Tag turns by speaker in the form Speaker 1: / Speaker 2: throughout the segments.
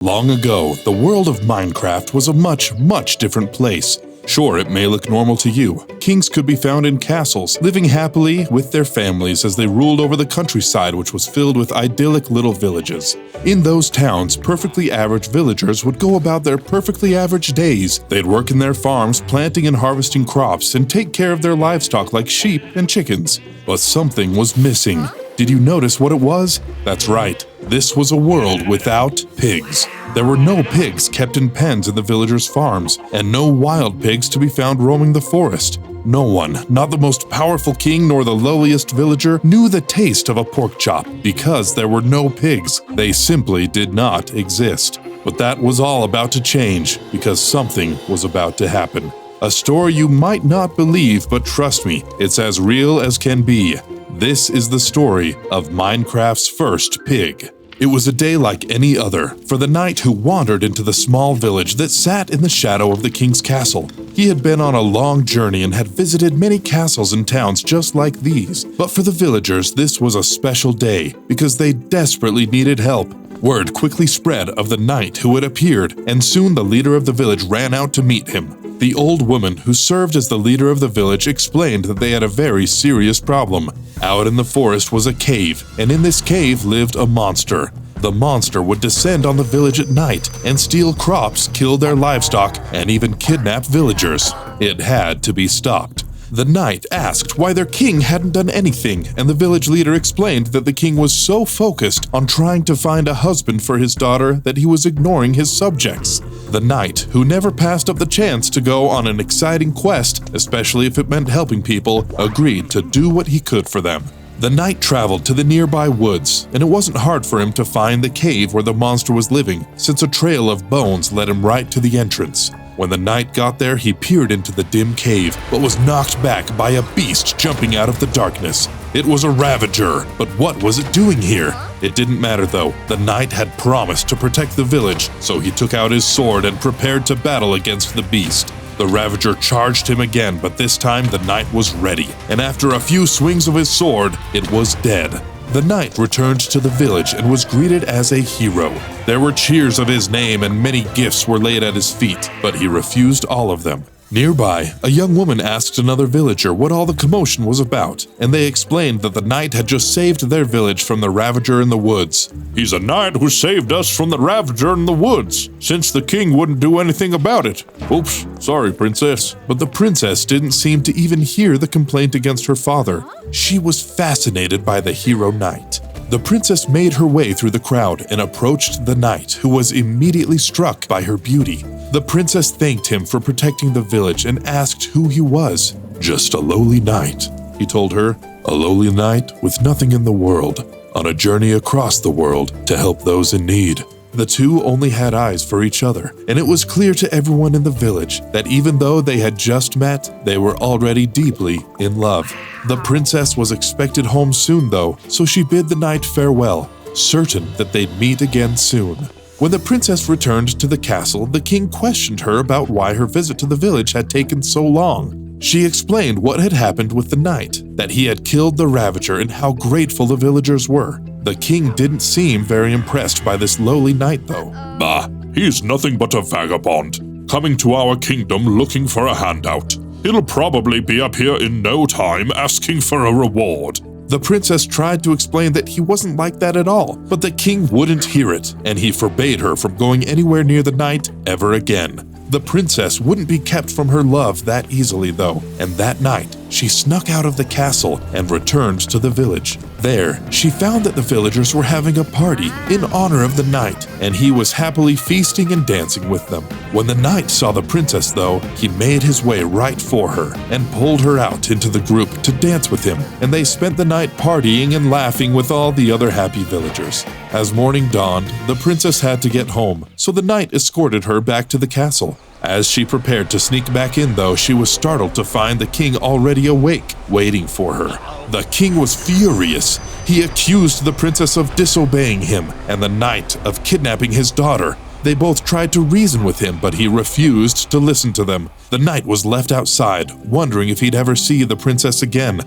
Speaker 1: Long ago, the world of Minecraft was a much different place. Sure, it may look normal to you. Kings could be found in castles, living happily with their families as they ruled over the countryside, which was filled with idyllic little villages. In those towns, perfectly average villagers would go about their perfectly average days. They'd work in their farms, planting and harvesting crops, and take care of their livestock like sheep and chickens. But something was missing. Did you notice what it was? That's right. This was a world without pigs. There were no pigs kept in pens in the villagers' farms, and no wild pigs to be found roaming the forest. No one, not the most powerful king nor the lowliest villager, knew the taste of a pork chop because there were no pigs. They simply did not exist. But that was all about to change because something was about to happen. A story you might not believe, but trust me, it's as real as can be. This is the story of Minecraft's first pig. It was a day like any other for the knight who wandered into the small village that sat in the shadow of the king's castle. He had been on a long journey and had visited many castles and towns just like these. But for the villagers, this was a special day because they desperately needed help. Word quickly spread of the knight who had appeared, and soon the leader of the village ran out to meet him. The old woman who served as the leader of the village explained that they had a very serious problem. Out in the forest was a cave, and in this cave lived a monster. The monster would descend on the village at night and steal crops, kill their livestock, and even kidnap villagers. It had to be stopped. The knight asked why their king hadn't done anything, and the village leader explained that the king was so focused on trying to find a husband for his daughter that he was ignoring his subjects. The knight, who never passed up the chance to go on an exciting quest, especially if it meant helping people, agreed to do what he could for them. The knight traveled to the nearby woods, and it wasn't hard for him to find the cave where the monster was living, since a trail of bones led him right to the entrance. When the knight got there, he peered into the dim cave, but was knocked back by a beast jumping out of the darkness. It was a ravager, but what was it doing here? It didn't matter though. The knight had promised to protect the village, so he took out his sword and prepared to battle against the beast. The ravager charged him again, but this time the knight was ready, and after a few swings of his sword, it was dead. The knight returned to the village and was greeted as a hero. There were cheers of his name and many gifts were laid at his feet, but he refused all of them. Nearby, a young woman asked another villager what all the commotion was about, and they explained that the knight had just saved their village from the ravager in the woods. "He's a knight who saved us from the ravager in the woods, since the king wouldn't do anything about it. Oops, sorry, princess." But the princess didn't seem to even hear the complaint against her father. She was fascinated by the hero knight. The princess made her way through the crowd and approached the knight, who was immediately struck by her beauty. The princess thanked him for protecting the village and asked who he was. "Just a lowly knight," he told her. "A lowly knight with nothing in the world, on a journey across the world to help those in need." The two only had eyes for each other, and it was clear to everyone in the village that even though they had just met, they were already deeply in love. The princess was expected home soon though, so she bid the knight farewell, certain that they'd meet again soon. When the princess returned to the castle, the king questioned her about why her visit to the village had taken so long. She explained what had happened with the knight, that he had killed the ravager and how grateful the villagers were. The king didn't seem very impressed by this lowly knight though. "Bah, he's nothing but a vagabond, coming to our kingdom looking for a handout. He'll probably be up here in no time asking for a reward." The princess tried to explain that he wasn't like that at all, but the king wouldn't hear it, and he forbade her from going anywhere near the knight ever again. The princess wouldn't be kept from her love that easily though, and that night she snuck out of the castle and returned to the village. There, she found that the villagers were having a party in honor of the knight, and he was happily feasting and dancing with them. When the knight saw the princess though, he made his way right for her and pulled her out into the group to dance with him, and they spent the night partying and laughing with all the other happy villagers. As morning dawned, the princess had to get home, so the knight escorted her back to the castle. As she prepared to sneak back in though, she was startled to find the king already awake, waiting for her. The king was furious. He accused the princess of disobeying him and the knight of kidnapping his daughter. They both tried to reason with him, but he refused to listen to them. The knight was left outside, wondering if he'd ever see the princess again.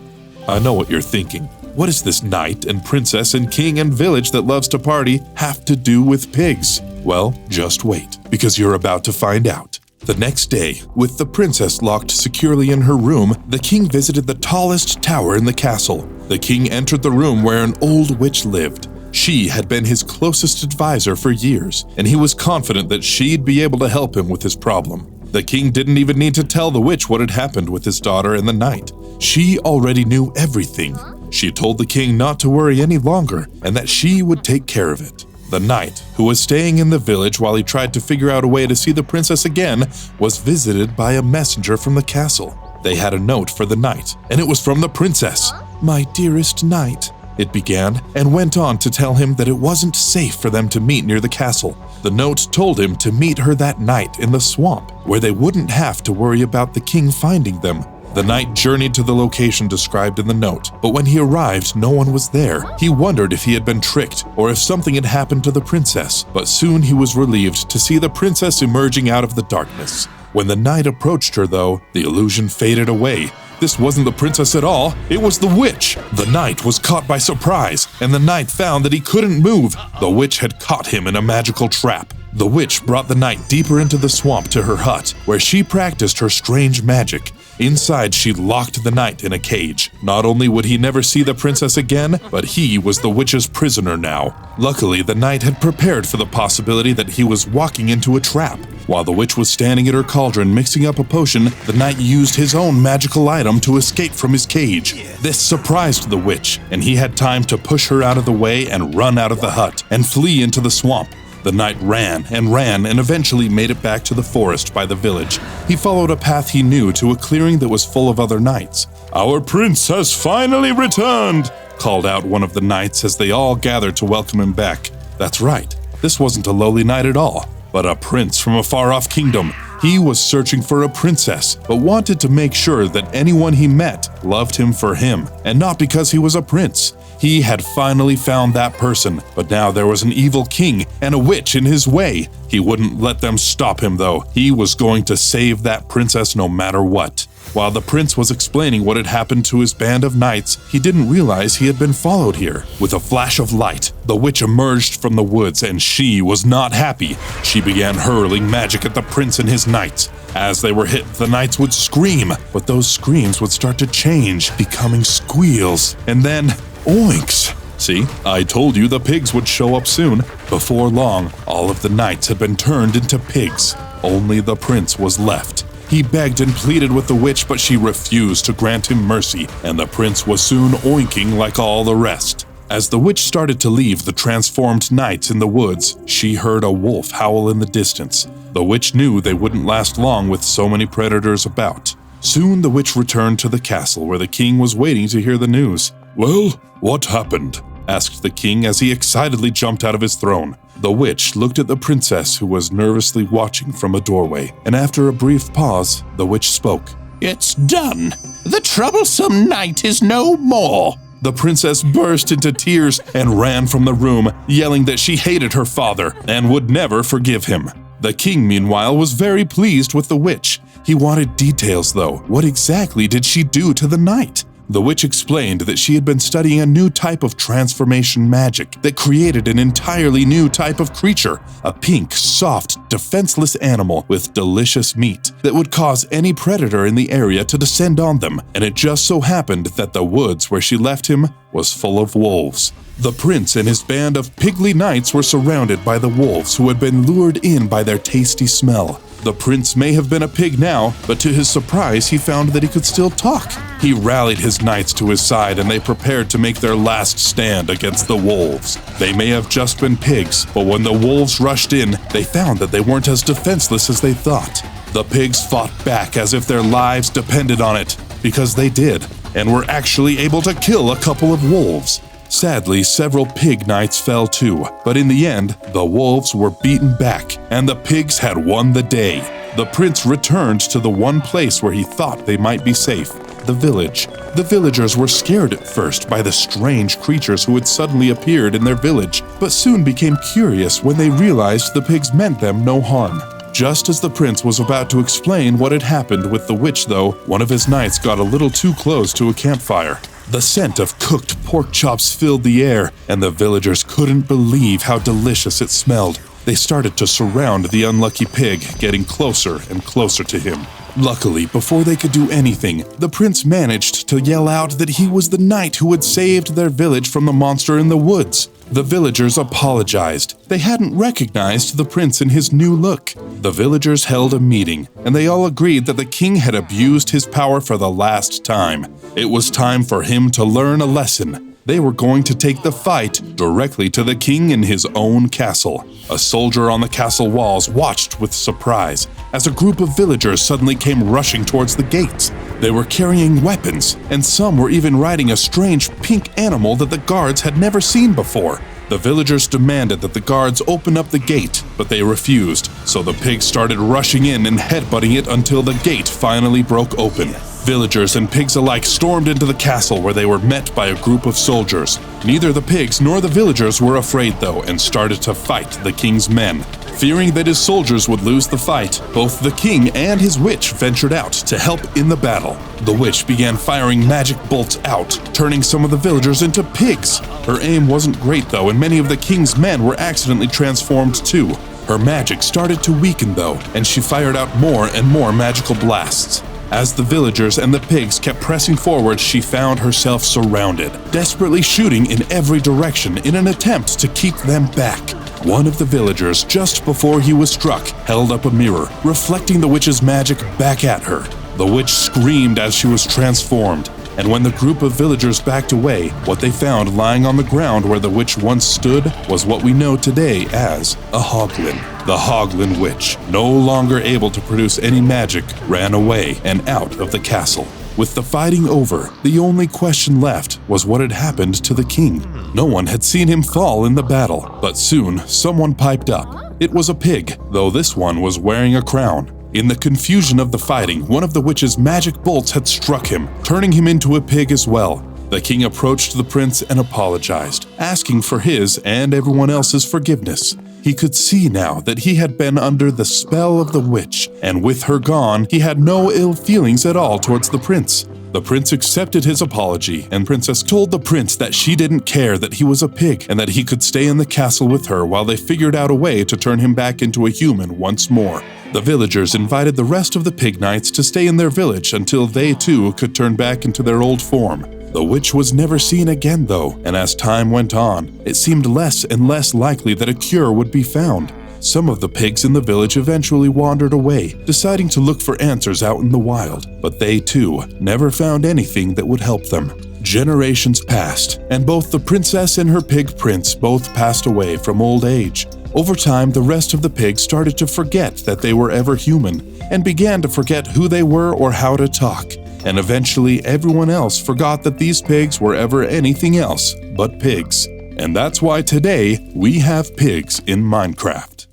Speaker 1: I know what you're thinking. What does this knight and princess and king and village that loves to party have to do with pigs? Well, just wait, because you're about to find out. The next day, with the princess locked securely in her room, the king visited the tallest tower in the castle. The king entered the room where an old witch lived. She had been his closest advisor for years, and he was confident that she'd be able to help him with his problem. The king didn't even need to tell the witch what had happened with his daughter and the knight. She already knew everything. She told the king not to worry any longer and that she would take care of it. The knight, who was staying in the village while he tried to figure out a way to see the princess again, was visited by a messenger from the castle. They had a note for the knight, and it was from the princess. "My dearest knight," it began, and went on to tell him that it wasn't safe for them to meet near the castle. The note told him to meet her that night in the swamp, where they wouldn't have to worry about the king finding them. The knight journeyed to the location described in the note, but when he arrived, no one was there. He wondered if he had been tricked or if something had happened to the princess, but soon he was relieved to see the princess emerging out of the darkness. When the knight approached her, though, the illusion faded away. This wasn't the princess at all, it was the witch. The knight was caught by surprise, and the knight found that he couldn't move. The witch had caught him in a magical trap. The witch brought the knight deeper into the swamp to her hut, where she practiced her strange magic. Inside, she locked the knight in a cage. Not only would he never see the princess again, but he was the witch's prisoner now. Luckily, the knight had prepared for the possibility that he was walking into a trap. While the witch was standing at her cauldron mixing up a potion, the knight used his own magical item to escape from his cage. This surprised the witch, and he had time to push her out of the way and run out of the hut and flee into the swamp. The knight ran and eventually made it back to the forest by the village. He followed a path he knew to a clearing that was full of other knights. "Our prince has finally returned!" called out one of the knights as they all gathered to welcome him back. That's right, this wasn't a lowly knight at all, but a prince from a far-off kingdom. He was searching for a princess, but wanted to make sure that anyone he met loved him for him, and not because he was a prince. He had finally found that person, but now there was an evil king and a witch in his way. He wouldn't let them stop him, though. He was going to save that princess no matter what. While the prince was explaining what had happened to his band of knights, he didn't realize he had been followed here. With a flash of light, the witch emerged from the woods, and she was not happy. She began hurling magic at the prince and his knights. As they were hit, the knights would scream, but those screams would start to change, becoming squeals, and then oinks. See, I told you the pigs would show up soon. Before long, all of the knights had been turned into pigs. Only the prince was left. He begged and pleaded with the witch, but she refused to grant him mercy, and the prince was soon oinking like all the rest. As the witch started to leave the transformed knights in the woods, she heard a wolf howl in the distance. The witch knew they wouldn't last long with so many predators about. Soon the witch returned to the castle where the king was waiting to hear the news. "Well, what happened?" asked the king as he excitedly jumped out of his throne. The witch looked at the princess, who was nervously watching from a doorway, and after a brief pause, the witch spoke. "It's done. The troublesome knight is no more." The princess burst into tears and ran from the room, yelling that she hated her father and would never forgive him. The king, meanwhile, was very pleased with the witch. He wanted details, though. What exactly did she do to the knight? The witch explained that she had been studying a new type of transformation magic that created an entirely new type of creature, a pink, soft, defenseless animal with delicious meat that would cause any predator in the area to descend on them, and it just so happened that the woods where she left him was full of wolves. The prince and his band of pigly knights were surrounded by the wolves who had been lured in by their tasty smell. The prince may have been a pig now, but to his surprise, he found that he could still talk. He rallied his knights to his side, and they prepared to make their last stand against the wolves. They may have just been pigs, but when the wolves rushed in, they found that they weren't as defenseless as they thought. The pigs fought back as if their lives depended on it, because they did, and were actually able to kill a couple of wolves. Sadly, several pig knights fell too, but in the end, the wolves were beaten back, and the pigs had won the day. The prince returned to the one place where he thought they might be safe, the village. The villagers were scared at first by the strange creatures who had suddenly appeared in their village, but soon became curious when they realized the pigs meant them no harm. Just as the prince was about to explain what had happened with the witch, though, one of his knights got a little too close to a campfire. The scent of cooked pork chops filled the air, and the villagers couldn't believe how delicious it smelled. They started to surround the unlucky pig, getting closer and closer to him. Luckily, before they could do anything, the prince managed to yell out that he was the knight who had saved their village from the monster in the woods. The villagers apologized. They hadn't recognized the prince in his new look. The villagers held a meeting, and they all agreed that the king had abused his power for the last time. It was time for him to learn a lesson. They were going to take the fight directly to the king in his own castle. A soldier on the castle walls watched with surprise as a group of villagers suddenly came rushing towards the gates. They were carrying weapons, and some were even riding a strange pink animal that the guards had never seen before. The villagers demanded that the guards open up the gate, but they refused, so the pigs started rushing in and headbutting it until the gate finally broke open. Villagers and pigs alike stormed into the castle where they were met by a group of soldiers. Neither the pigs nor the villagers were afraid though and started to fight the king's men. Fearing that his soldiers would lose the fight, both the king and his witch ventured out to help in the battle. The witch began firing magic bolts out, turning some of the villagers into pigs. Her aim wasn't great though, and many of the king's men were accidentally transformed too. Her magic started to weaken though, and she fired out more and more magical blasts. As the villagers and the pigs kept pressing forward, she found herself surrounded, desperately shooting in every direction in an attempt to keep them back. One of the villagers, just before he was struck, held up a mirror, reflecting the witch's magic back at her. The witch screamed as she was transformed, and when the group of villagers backed away, what they found lying on the ground where the witch once stood was what we know today as a hoglin. The hoglin witch, no longer able to produce any magic, ran away and out of the castle. With the fighting over, the only question left was what had happened to the king. No one had seen him fall in the battle, but soon someone piped up. It was a pig, though this one was wearing a crown. In the confusion of the fighting, one of the witch's magic bolts had struck him, turning him into a pig as well. The king approached the prince and apologized, asking for his and everyone else's forgiveness. He could see now that he had been under the spell of the witch, and with her gone, he had no ill feelings at all towards the prince. The prince accepted his apology, and Princess told the prince that she didn't care that he was a pig and that he could stay in the castle with her while they figured out a way to turn him back into a human once more. The villagers invited the rest of the pig knights to stay in their village until they too could turn back into their old form. The witch was never seen again though, and as time went on, it seemed less and less likely that a cure would be found. Some of the pigs in the village eventually wandered away, deciding to look for answers out in the wild, but they too never found anything that would help them. Generations passed, and both the princess and her pig prince both passed away from old age. Over time, the rest of the pigs started to forget that they were ever human, and began to forget who they were or how to talk. And eventually, everyone else forgot that these pigs were ever anything else but pigs. And that's why today, we have pigs in Minecraft.